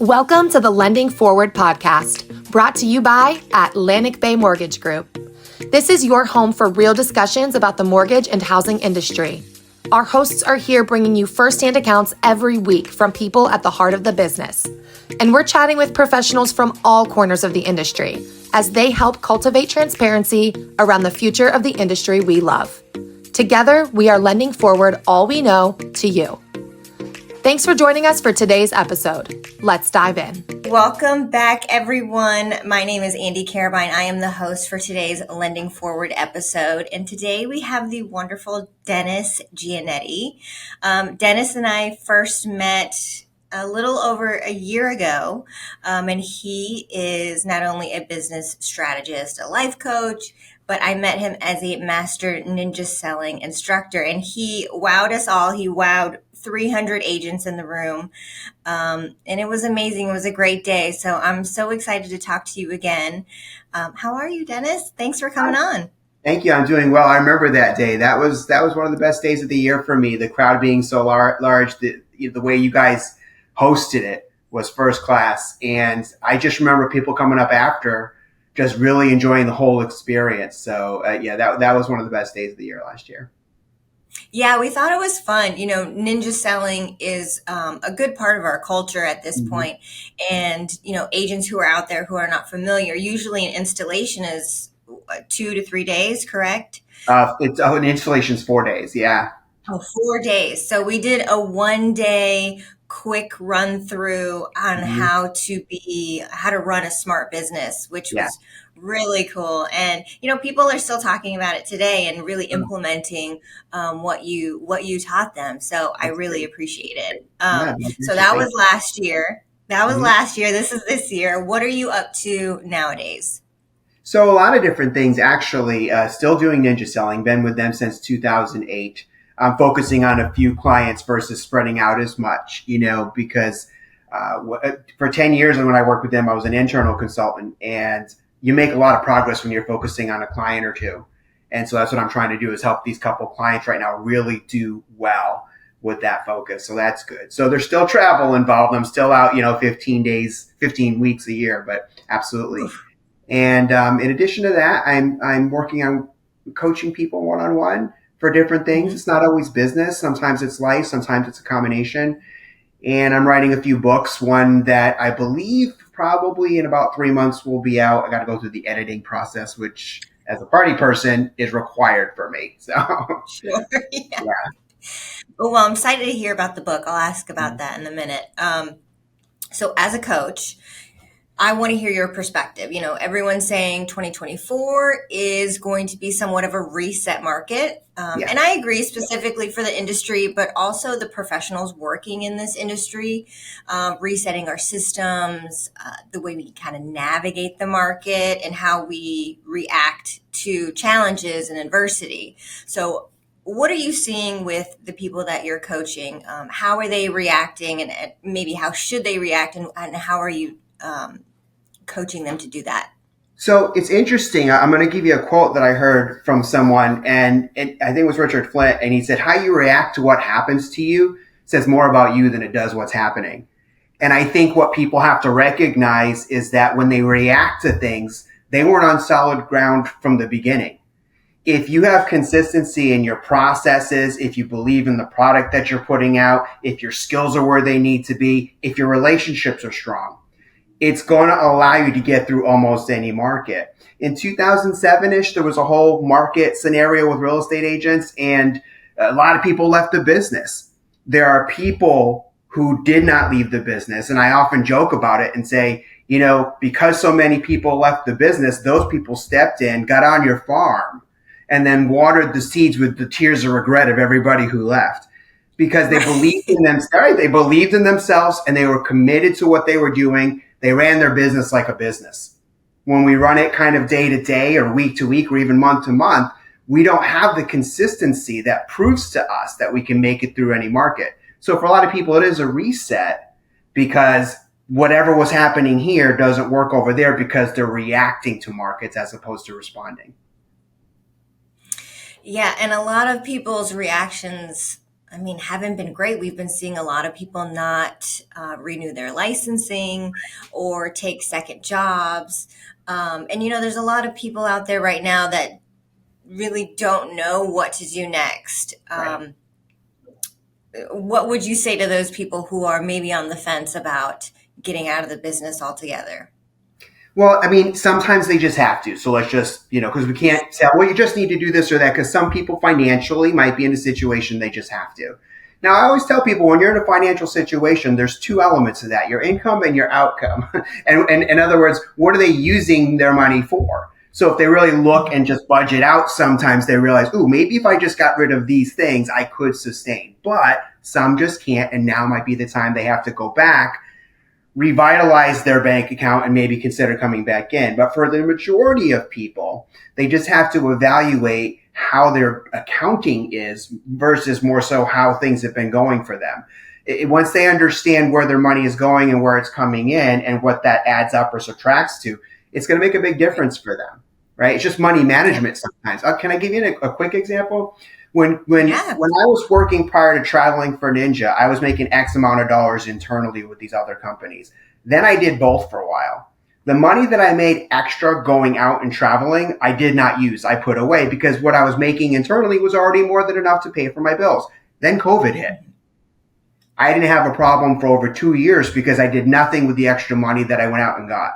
Welcome to the Lending Forward podcast, brought to you by Atlantic Bay Mortgage Group. This is your home for real discussions about the mortgage and housing industry. Our hosts are here bringing you firsthand accounts every week from people at the heart of the business. And we're chatting with professionals from all corners of the industry as they help cultivate transparency around the future of the industry we love. Together, we are lending forward all we know to you. Thanks for joining us for today's episode. Let's dive in. Welcome back, everyone. My name is Andi Carobine. I am the host for today's Lending Forward episode. And today we have the wonderful Dennis Giannetti. Dennis and I first met a little over a year ago. And he is not only a business strategist, a life coach, but I met him as a master Ninja Selling Instructor. And he wowed us all. He wowed 300 agents in the room. And it was amazing. It was a great day. So I'm so excited to talk to you again. How are you, Dennis? Thanks for coming on. Thank you. I'm doing well. I remember that day. That was one of the best days of the year for me. The crowd being so large, the way you guys hosted it was first class. And I just remember people coming up after just really enjoying the whole experience. So that was one of the best days of the year last year. Yeah, we thought it was fun. You know, ninja selling is a good part of our culture at this point. And, agents who are out there who are not familiar, usually an installation is 2 to 3 days, correct? An installation's 4 days. Yeah. Oh, 4 days. So we did a 1-day quick run through on how to run a smart business, which was really cool. And, people are still talking about it today and really implementing what you taught them. So I really appreciate it. So that was last year. Last year. This is this year. What are you up to nowadays? So a lot of different things, actually. Still doing Ninja Selling. Been with them since 2008. I'm focusing on a few clients versus spreading out as much, because for 10 years when I worked with them, I was an internal consultant, and you make a lot of progress when you're focusing on a client or two. And so that's what I'm trying to do, is help these couple clients right now really do well with that focus. So that's good. So there's still travel involved. I'm still out, 15 weeks a year, but absolutely. And in addition to that, I'm working on coaching people one-on-one for different things. It's not always business. Sometimes it's life. Sometimes it's a combination. And I'm writing a few books. One that I believe probably in about 3 months will be out. I got to go through the editing process, which as a party person is required for me. So sure. Yeah. Well, I'm excited to hear about the book. I'll ask about that in a minute. So as a coach, I want to hear your perspective. Everyone's saying 2024 is going to be somewhat of a reset market. And I agree, specifically for the industry, but also the professionals working in this industry, resetting our systems, the way we kind of navigate the market and how we react to challenges and adversity. So what are you seeing with the people that you're coaching? How are they reacting, and maybe how should they react, and how are you coaching them to do that? So it's interesting. I'm going to give you a quote that I heard from someone, and I think it was Richard Flint, and he said, how you react to what happens to you says more about you than it does what's happening. And I think what people have to recognize is that when they react to things, they weren't on solid ground from the beginning. If you have consistency in your processes, if you believe in the product that you're putting out, if your skills are where they need to be, if your relationships are strong, it's going to allow you to get through almost any market. In 2007-ish, there was a whole market scenario with real estate agents, and a lot of people left the business. There are people who did not leave the business, and I often joke about it and say, because so many people left the business, those people stepped in, got on your farm, and then watered the seeds with the tears of regret of everybody who left. Because they believed in themselves, and they were committed to what they were doing. They ran their business like a business. When we run it kind of day to day or week to week or even month to month, we don't have the consistency that proves to us that we can make it through any market. So for a lot of people, it is a reset, because whatever was happening here doesn't work over there, because they're reacting to markets as opposed to responding. Yeah, and a lot of people's reactions I mean, haven't been great. We've been seeing a lot of people not renew their licensing or take second jobs. And, there's a lot of people out there right now that really don't know what to do next. Right. What would you say to those people who are maybe on the fence about getting out of the business altogether? Well, I mean, sometimes they just have to. So let's just, because we can't say, well, you just need to do this or that, because some people financially might be in a situation they just have to. Now, I always tell people when you're in a financial situation, there's two elements of that, your income and your outcome. And in other words, what are they using their money for? So if they really look and just budget out, sometimes they realize, ooh, maybe if I just got rid of these things, I could sustain. But some just can't. And now might be the time they have to go back, revitalize their bank account, and maybe consider coming back in. But for the majority of people, they just have to evaluate how their accounting is versus more so how things have been going for them. Once they understand where their money is going and where it's coming in and what that adds up or subtracts to, it's going to make a big difference for them, right? It's just money management sometimes. Can I give you a quick example? When I was working prior to traveling for Ninja, I was making X amount of dollars internally with these other companies. Then I did both for a while. The money that I made extra going out and traveling, I did not use. I put away because what I was making internally was already more than enough to pay for my bills. Then COVID hit. I didn't have a problem for over 2 years because I did nothing with the extra money that I went out and got.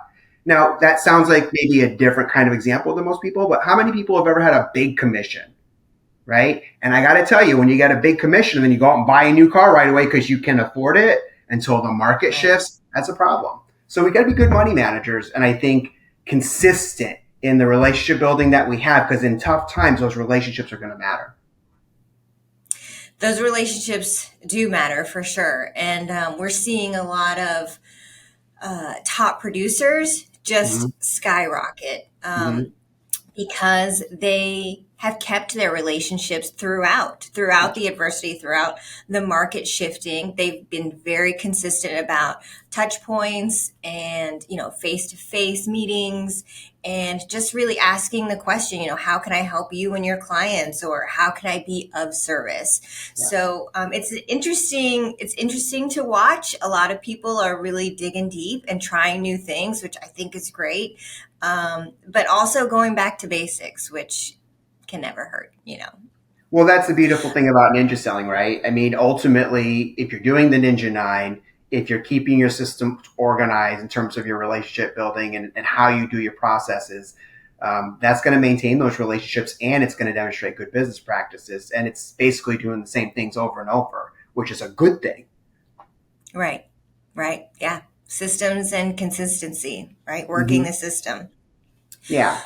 Now, that sounds like maybe a different kind of example than most people, but how many people have ever had a big commission? Right? And I got to tell you, when you get a big commission and then you go out and buy a new car right away because you can afford it until the market shifts, that's a problem. So we got to be good money managers. And I think consistent in the relationship building that we have, because in tough times, those relationships are going to matter. Those relationships do matter for sure. And we're seeing a lot of top producers just skyrocket because they have kept their relationships throughout the adversity, throughout the market shifting. They've been very consistent about touch points and, face-to-face meetings and just really asking the question, how can I help you and your clients, or how can I be of service? Yeah. So it's interesting to watch. A lot of people are really digging deep and trying new things, which I think is great. But also going back to basics, which can never hurt, Well, that's the beautiful thing about ninja selling, right? I mean, ultimately, if you're doing the Ninja 9, if you're keeping your system organized in terms of your relationship building and how you do your processes, that's going to maintain those relationships, and it's going to demonstrate good business practices. And it's basically doing the same things over and over, which is a good thing. Right. Yeah. Systems and consistency, right? Working the system. Yeah.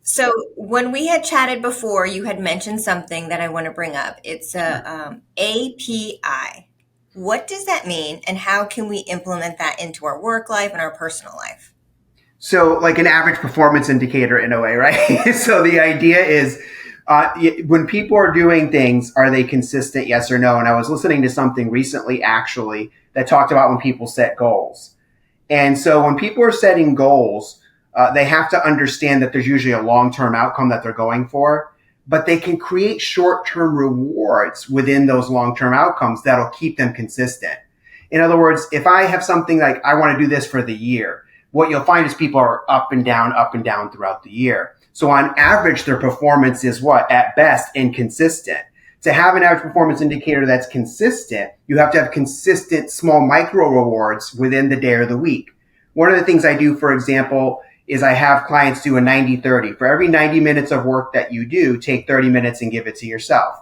So when we had chatted before, you had mentioned something that I want to bring up. It's a API. What does that mean, and how can we implement that into our work life and our personal life? So like an average performance indicator in a way, right? So the idea is when people are doing things, are they consistent? Yes or no? And I was listening to something recently, actually, that talked about when people set goals. And so when people are setting goals, they have to understand that there's usually a long-term outcome that they're going for, but they can create short-term rewards within those long-term outcomes that'll keep them consistent. In other words, if I have something like I want to do this for the year, what you'll find is people are up and down throughout the year. So on average, their performance is what? At best, inconsistent. To have an average performance indicator that's consistent, you have to have consistent small micro rewards within the day or the week. One of the things I do, for example, is I have clients do a 90-30. For every 90 minutes of work that you do, take 30 minutes and give it to yourself.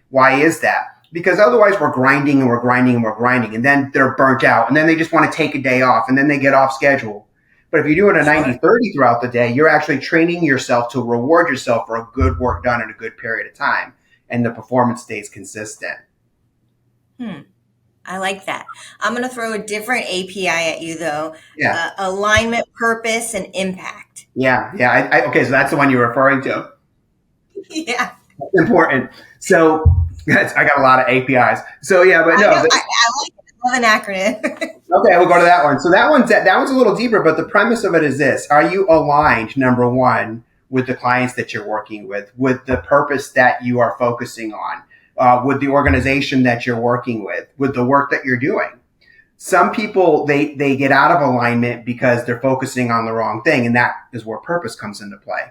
Why is that? Because otherwise we're grinding, and then they're burnt out, and then they just want to take a day off, and then they get off schedule. But if you're doing a 90-30 throughout the day, you're actually training yourself to reward yourself for a good work done in a good period of time, and the performance stays consistent. I like that. I'm going to throw a different API at you, though. Yeah. Alignment, purpose, and impact. Yeah. Okay, so that's the one you're referring to. Yeah. That's important. So I got a lot of APIs. So yeah, but no. I like it. I love an acronym. Okay, we'll go to that one. So that one's a little deeper, but the premise of it is this. Are you aligned, number one, with the clients that you're working with the purpose that you are focusing on? with the organization that you're working with the work that you're doing. Some people, they get out of alignment because they're focusing on the wrong thing. And that is where purpose comes into play.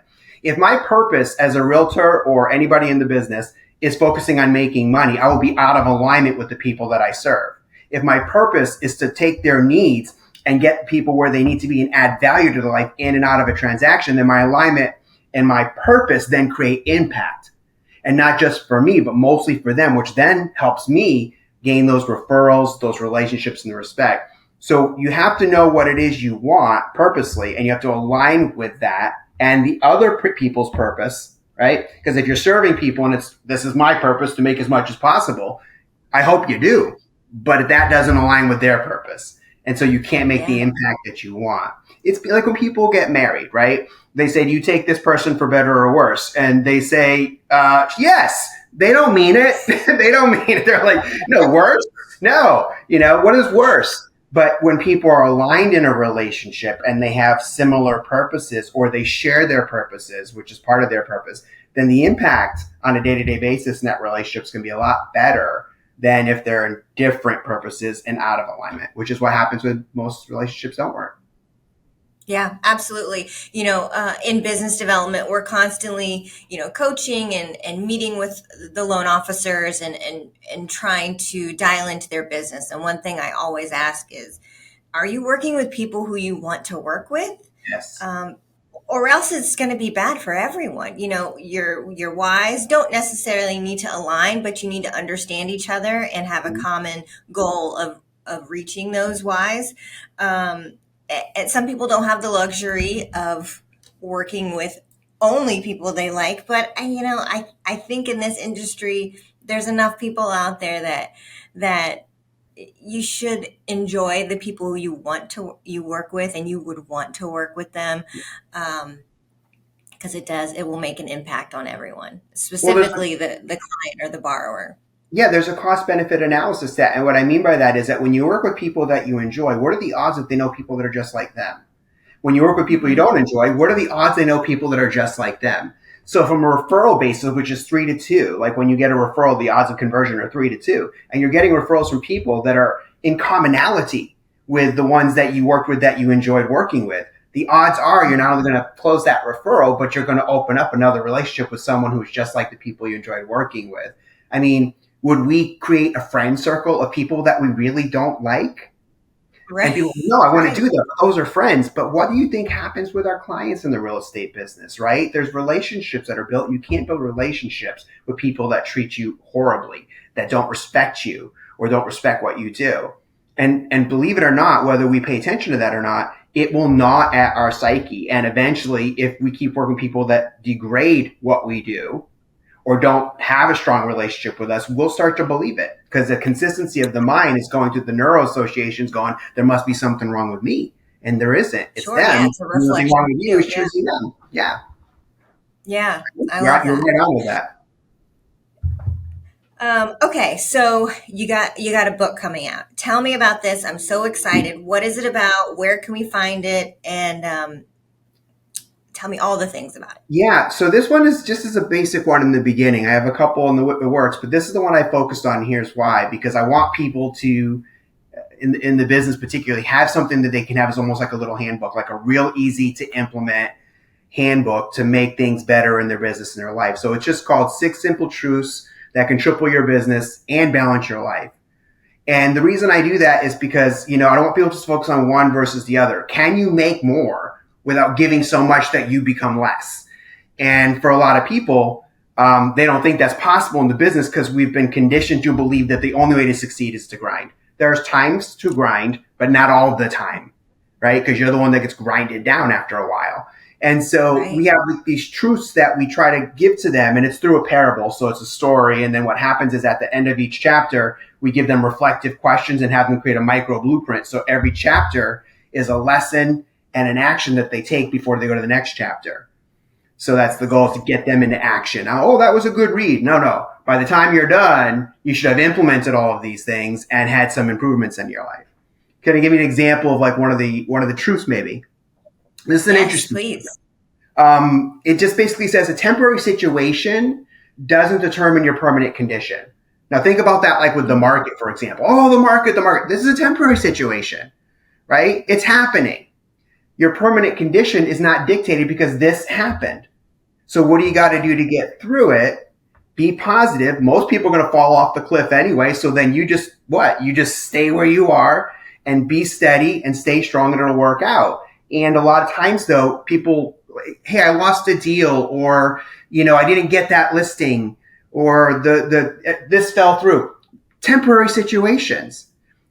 If my purpose as a realtor or anybody in the business is focusing on making money, I will be out of alignment with the people that I serve. If my purpose is to take their needs and get people where they need to be and add value to their life in and out of a transaction, then my alignment and my purpose then create impact. And not just for me, but mostly for them, which then helps me gain those referrals, those relationships, and the respect. So you have to know what it is you want purposely, and you have to align with that and the other people's purpose, right? Because if you're serving people and this is my purpose to make as much as possible, I hope you do. But that doesn't align with their purpose. And so you can't make the impact that you want. It's like when people get married, right? They say, do you take this person for better or worse? And they say, yes. They don't mean it. They don't mean it. They're like, no, worse? No. What is worse? But when people are aligned in a relationship and they have similar purposes or they share their purposes, which is part of their purpose, then the impact on a day-to-day basis in that relationship is going to be a lot better than if they're in different purposes and out of alignment, which is what happens when most relationships don't work. Yeah, absolutely. In business development, we're constantly, coaching and meeting with the loan officers and trying to dial into their business. And one thing I always ask is, are you working with people who you want to work with? Yes. Or else it's going to be bad for everyone. Your whys don't necessarily need to align, but you need to understand each other and have a common goal of reaching those whys. And some people don't have the luxury of working with only people they like, but I think in this industry, there's enough people out there that you should enjoy the people you work with, and you would want to work with them, because it will make an impact on everyone, specifically the client or the borrower. Yeah, there's a cost benefit analysis to that. And what I mean by that is that when you work with people that you enjoy, what are the odds that they know people that are just like them? When you work with people you don't enjoy, what are the odds they know people that are just like them? So from a referral basis, which is 3-2, like when you get a referral, the odds of conversion are 3-2, and you're getting referrals from people that are in commonality with the ones that you worked with that you enjoyed working with. The odds are you're not only going to close that referral, but you're going to open up another relationship with someone who's just like the people you enjoyed working with. I mean, would we create a friend circle of people that we really don't like? Right. And people, no, I want to do that. Those are friends. But what do you think happens with our clients in the real estate business, right? There's relationships that are built. You can't build relationships with people that treat you horribly, that don't respect you or don't respect what you do. And believe it or not, whether we pay attention to that or not, it will gnaw at our psyche. And eventually, if we keep working with people that degrade what we do, or don't have a strong relationship with us, we'll start to believe it, because the consistency of the mind is going through the neuro associations going, there must be something wrong with me. And there isn't. It's them. Yeah, it's a reflection. Nothing wrong with you. It's choosing them. Yeah. Yeah. I love You're that. right on with that. Okay. So you got a book coming out. Tell me about this. I'm so excited. What is it about? Where can we find it? And, tell me all the things about it. Yeah. So this one is just as a basic one in the beginning. I have a couple in the works, but this is the one I focused on. Here's why: because I want people to, in the business particularly, have something that they can have as almost like a little handbook, like a real easy to implement handbook to make things better in their business and their life. So it's just called 6 Simple Truths That Can Triple Your Business and Balance Your Life. And the reason I do that is because, I don't want people to just focus on one versus the other. Can you make more without giving so much that you become less? And for a lot of people, they don't think that's possible in the business because we've been conditioned to believe that the only way to succeed is to grind. There's times to grind, but not all the time, right? Because you're the one that gets grinded down after a while. And so we have these truths that we try to give to them, and it's through a parable. So it's a story. And then what happens is at the end of each chapter, we give them reflective questions and have them create a micro blueprint. So every chapter is a lesson and an action that they take before they go to the next chapter. So that's the goal, is to get them into action. Now, oh, that was a good read. No. By the time you're done, you should have implemented all of these things and had some improvements in your life. Can I give you an example of like one of the truths maybe? This is an interesting. Please. It just basically says a temporary situation doesn't determine your permanent condition. Now think about that like with the market, for example. Oh, the market. This is a temporary situation, right? It's happening. Your permanent condition is not dictated because this happened. So what do you got to do to get through it? Be positive. Most people are going to fall off the cliff anyway. So then you just You just stay where you are and be steady and stay strong, and it'll work out. And a lot of times though, people, hey, I lost a deal, or, I didn't get that listing, or this fell through. Temporary situations.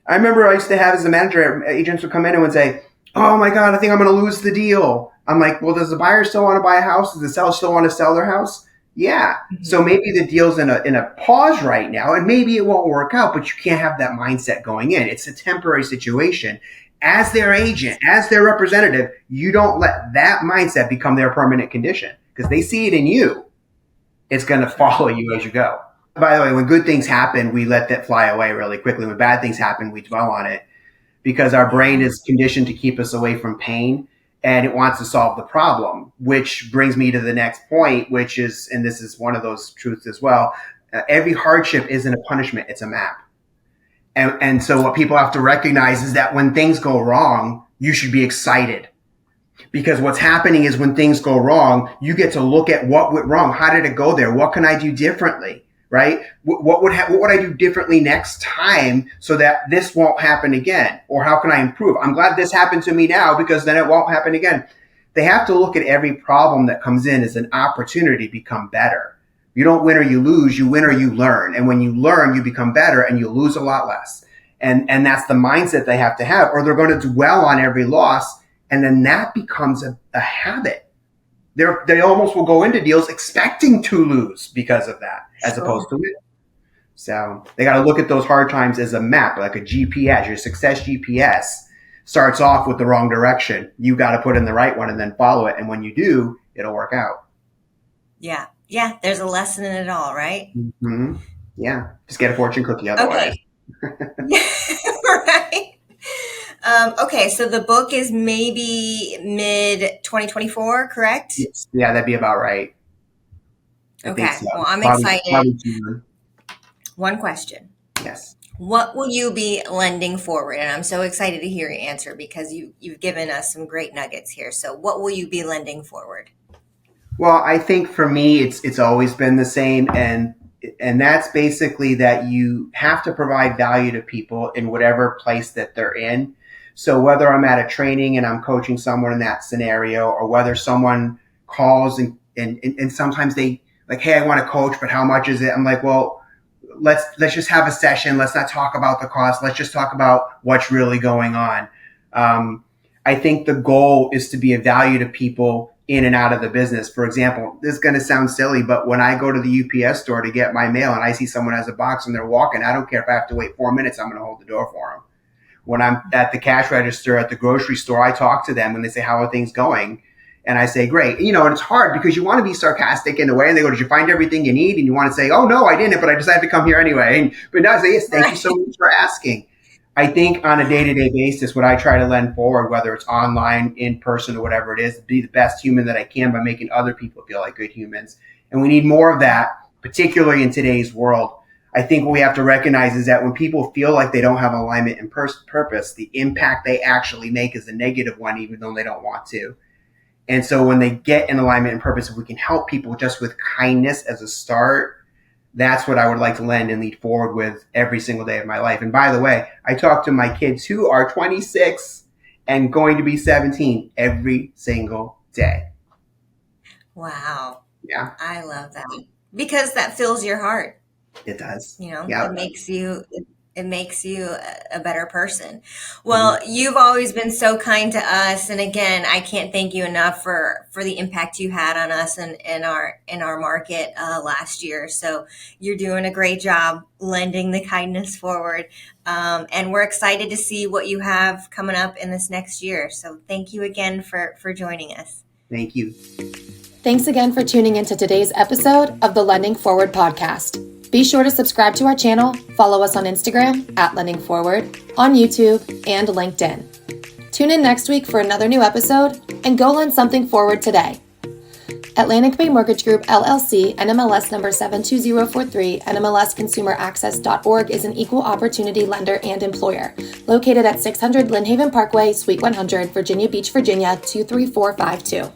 I remember I used to have, as a manager, agents would come in and would say, oh my God, I think I'm going to lose the deal. I'm like, well, does the buyer still want to buy a house? Does the seller still want to sell their house? Yeah. Mm-hmm. So maybe the deal's in a pause right now, and maybe it won't work out, but you can't have that mindset going in. It's a temporary situation. As their agent, as their representative, you don't let that mindset become their permanent condition, because they see it in you. It's going to follow you as you go. By the way, when good things happen, we let that fly away really quickly. When bad things happen, we dwell on it, because our brain is conditioned to keep us away from pain, and it wants to solve the problem, which brings me to the next point, which is, and this is one of those truths as well, every hardship isn't a punishment, it's a map. And so what people have to recognize is that when things go wrong, you should be excited. Because what's happening is when things go wrong, you get to look at what went wrong. How did it go there? What can I do differently? Right? What would I do differently next time so that this won't happen again? Or how can I improve? I'm glad this happened to me now, because then it won't happen again. They have to look at every problem that comes in as an opportunity to become better. You don't win or you lose, you win or you learn. And when you learn, you become better and you lose a lot less. And that's the mindset they have to have, or they're going to dwell on every loss. And then that becomes a habit. They almost will go into deals expecting to lose because of that, as opposed to win. So they got to look at those hard times as a map, like a GPS. Your success GPS starts off with the wrong direction. You got to put in the right one and then follow it. And when you do, it'll work out. Yeah. Yeah. There's a lesson in it all, right? Mm-hmm. Yeah. Just get a fortune cookie otherwise. Okay. Right. Okay, so the book is maybe mid 2024, correct? Yes. Yeah, that'd be about right. Okay, So. well, I'm excited. Probably one question. Yes. What will you be lending forward? And I'm so excited to hear your answer, because you've given us some great nuggets here. So what will you be lending forward? Well, I think for me, it's always been the same. And that's basically that you have to provide value to people in whatever place that they're in. So whether I'm at a training and I'm coaching someone in that scenario, or whether someone calls and sometimes they like, hey, I want to coach, but how much is it? I'm like, well, let's just have a session. Let's not talk about the cost. Let's just talk about what's really going on. I think the goal is to be of value to people in and out of the business. For example, this is going to sound silly, but when I go to the UPS store to get my mail and I see someone has a box and they're walking, I don't care if I have to wait 4 minutes, I'm going to hold the door for them. When I'm at the cash register at the grocery store, I talk to them and they say, how are things going? And I say, great. And it's hard because you want to be sarcastic in a way. And they go, did you find everything you need? And you want to say, oh, no, I didn't, but I decided to come here anyway. But no, I say, yes, thank you so much for asking. I think on a day-to-day basis, what I try to lend forward, whether it's online, in person, or whatever it is, be the best human that I can by making other people feel like good humans. And we need more of that, particularly in today's world. I think what we have to recognize is that when people feel like they don't have alignment and purpose, the impact they actually make is a negative one, even though they don't want to. And so when they get in alignment and purpose, if we can help people just with kindness as a start, that's what I would like to lend and lead forward with every single day of my life. And by the way, I talk to my kids who are 26 and going to be 17 every single day. Wow. Yeah. I love that, because that fills your heart. It does. It makes you a better person. Well, you've always been so kind to us. And again, I can't thank you enough for the impact you had on us and in our market last year. So you're doing a great job lending the kindness forward. And we're excited to see what you have coming up in this next year. So thank you again for joining us. Thank you. Thanks again for tuning into today's episode of the Lending Forward podcast. Be sure to subscribe to our channel, follow us on Instagram at Lending Forward, on YouTube, and LinkedIn. Tune in next week for another new episode, and go lend something forward today. Atlantic Bay Mortgage Group, LLC, NMLS number 72043, NMLSconsumeraccess.org is an equal opportunity lender and employer. Located at 600 Lynn Haven Parkway, Suite 100, Virginia Beach, Virginia, 23452.